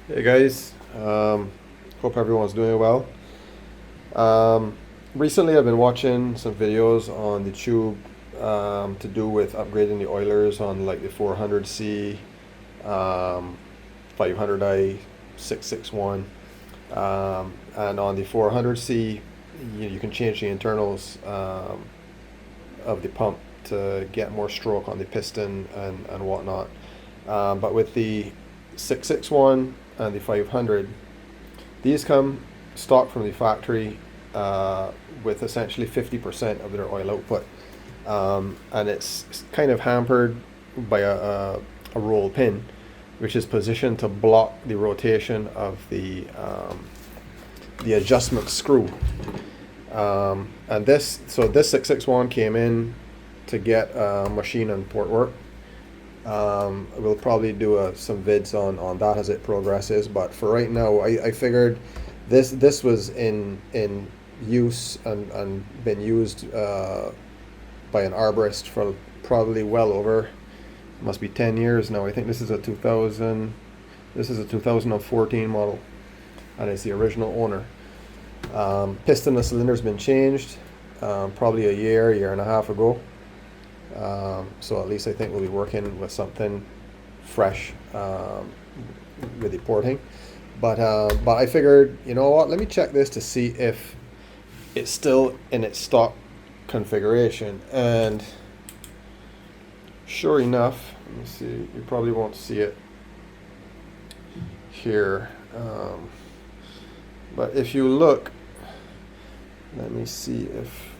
Hey guys, hope everyone's doing well. Recently I've been watching some videos on the tube to do with upgrading the oilers on like the 400C, 500i, 661, and on the 400C you can change the internals of the pump to get more stroke on the piston and whatnot. But with the 661 and the 500, these come stock from the factory with essentially 50% of their oil output. And it's kind of hampered by a roll pin, which is positioned to block the rotation of the adjustment screw. And this 661 came in to get machine and port work. We'll probably do some vids on that as it progresses, but for right now I figured this was in use and been used by an arborist for probably well over, must be 10 years now. I think this is a 2014 model, and it's the original owner. Piston and cylinder's been changed probably a year and a half ago. So at least I think we'll be working with something fresh with the porting. But I figured, you know what, let me check this to see if it's still in its stock configuration. And sure enough, let me see, you probably won't see it here. But if you look, let me see if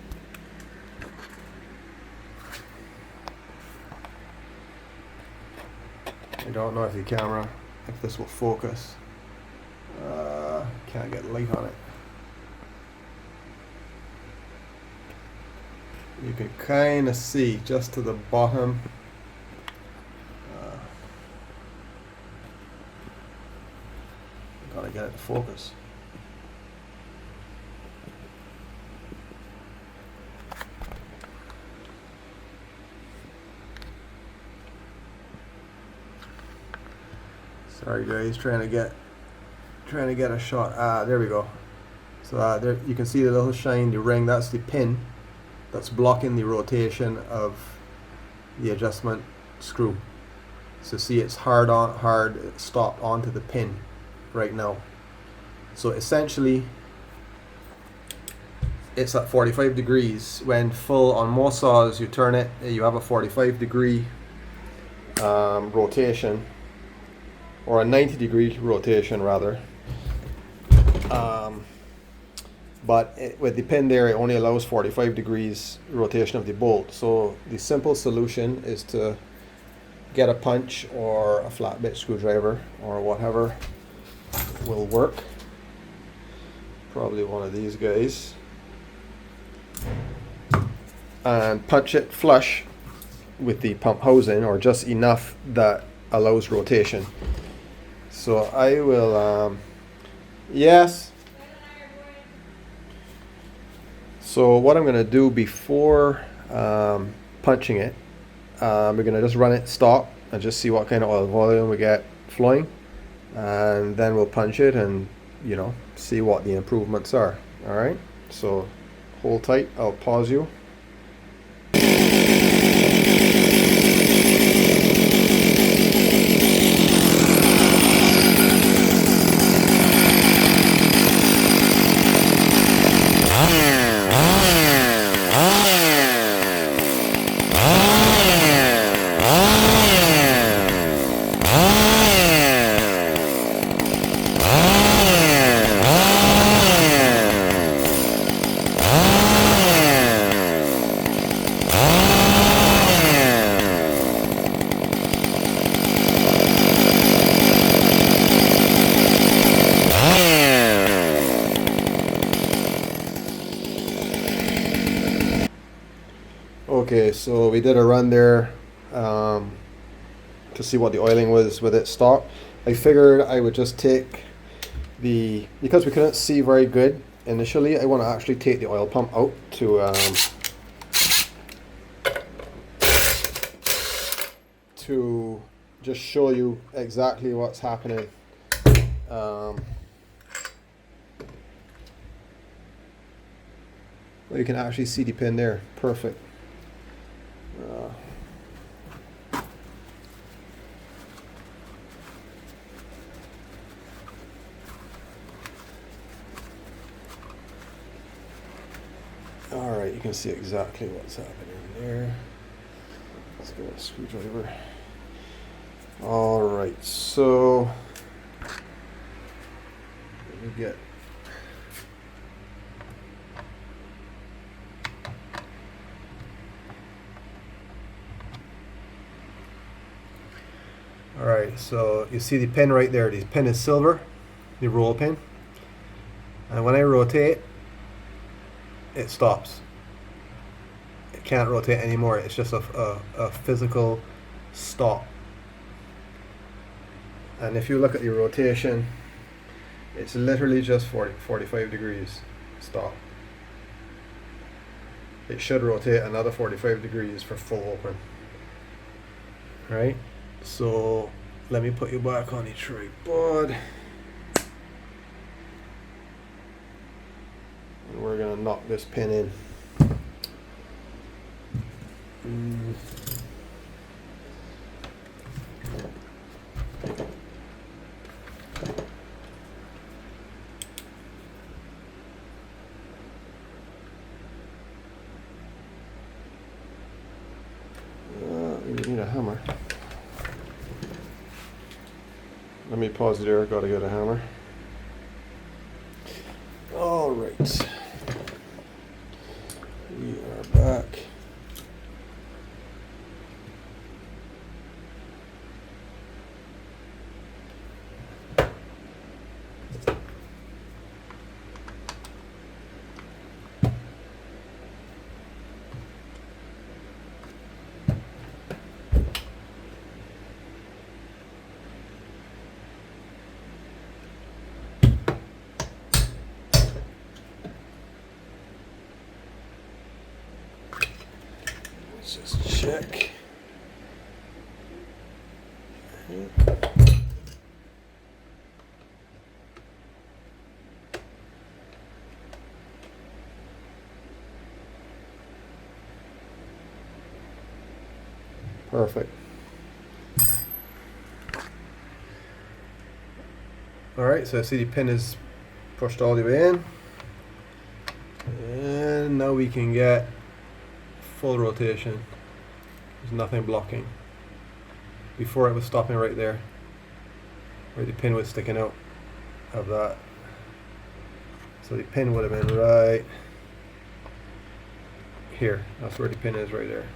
I don't know if the camera, if this will focus. Can't get light on it. You can kind of see just to the bottom. Gotta get it to focus. Sorry guys, trying to get a shot. There we go. So there you can see the little shine, the ring. That's the pin that's blocking the rotation of the adjustment screw. So see, it's hard stopped onto the pin right now. So essentially, it's at 45 degrees. When full on most saws, you turn it, you have a 45-degree rotation, or a 90-degree rotation rather. But with the pin there, it only allows 45 degrees rotation of the bolt. So the simple solution is to get a punch or a flat bit screwdriver or whatever will work. Probably one of these guys. And punch it flush with the pump housing, or just enough that allows rotation. So I will, yes. So what I'm going to do before punching it, we're going to just run it stock and just see what kind of oil volume we get flowing, and then we'll punch it and, you know, see what the improvements are. All right, so hold tight, I'll pause you. Okay, so we did a run there to see what the oiling was with it stock. I figured I would just take because we couldn't see very good initially, I want to actually take the oil pump out to just show you exactly what's happening. Well, you can actually see the pin there. Perfect. All right, you can see exactly what's happening there. Let's get a screwdriver. All right, so let me get. All right, so you see the pin right there. The pin is silver, the roll pin, and when I rotate, it stops. It can't rotate anymore. It's just a physical stop. And if you look at the rotation, it's literally just 45 degrees stop. It should rotate another 45 degrees for full open. Right? So let me put you back on the tripod. And we're gonna knock this pin in. We need a hammer. Let me pause it there. Gotta get a hammer. All right. We are back. Let's just check. Perfect. All right, so I see the pin is pushed all the way in. And now we can get full rotation. There's nothing blocking. Before it was stopping right there, where the pin was sticking out of that. So the pin would have been right here. That's where the pin is, right there.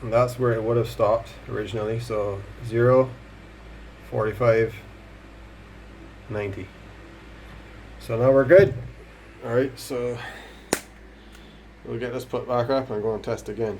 And that's where it would have stopped originally. So 0, 45, 90. So now we're good. All right, so we'll get this put back up and go and test again.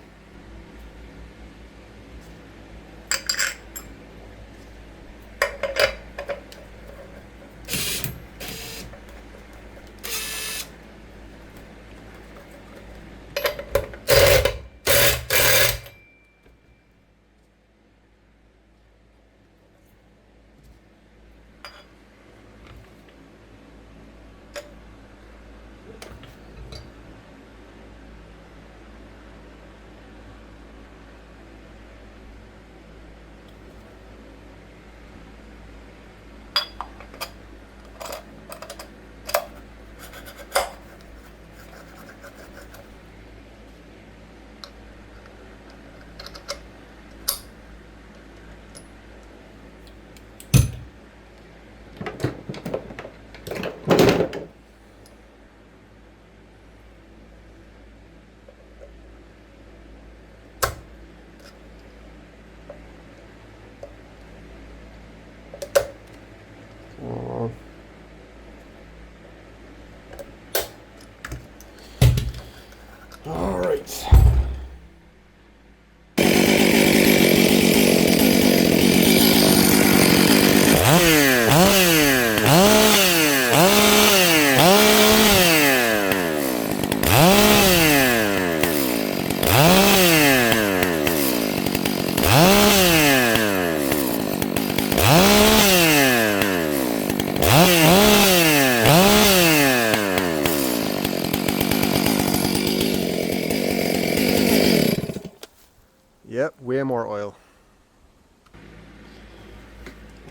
way more oil.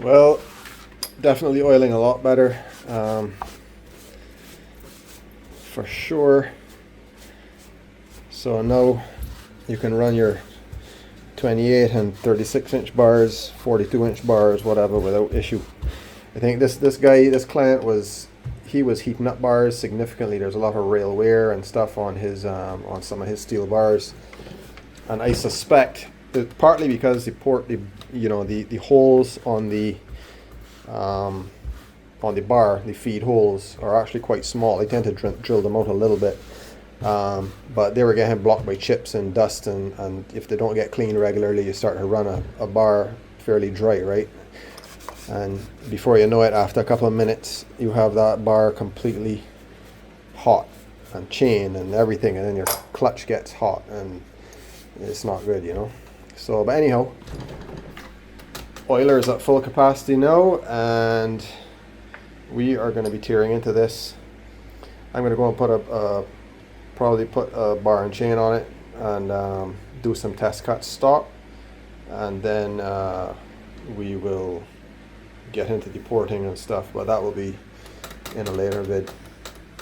Well, definitely oiling a lot better, for sure. So now you can run your 28 and 36 inch bars, 42 inch bars, whatever, without issue. I think this client was heating up bars significantly. There's a lot of rail wear and stuff on his on some of his steel bars, and I suspect that partly because the holes on the bar, the feed holes, are actually quite small. They tend to drill them out a little bit. But they were getting blocked by chips and dust, and if they don't get cleaned regularly, you start to run a bar fairly dry, right? And before you know it, after a couple of minutes, you have that bar completely hot and chain and everything, and then your clutch gets hot, and it's not good, you know. So, but anyhow, oiler is at full capacity now, and we are going to be tearing into this. I'm going to go and probably put a bar and chain on it, and do some test cuts stock, and then we will get into deporting and stuff, but that will be in a later vid.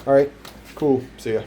Alright, cool, see ya.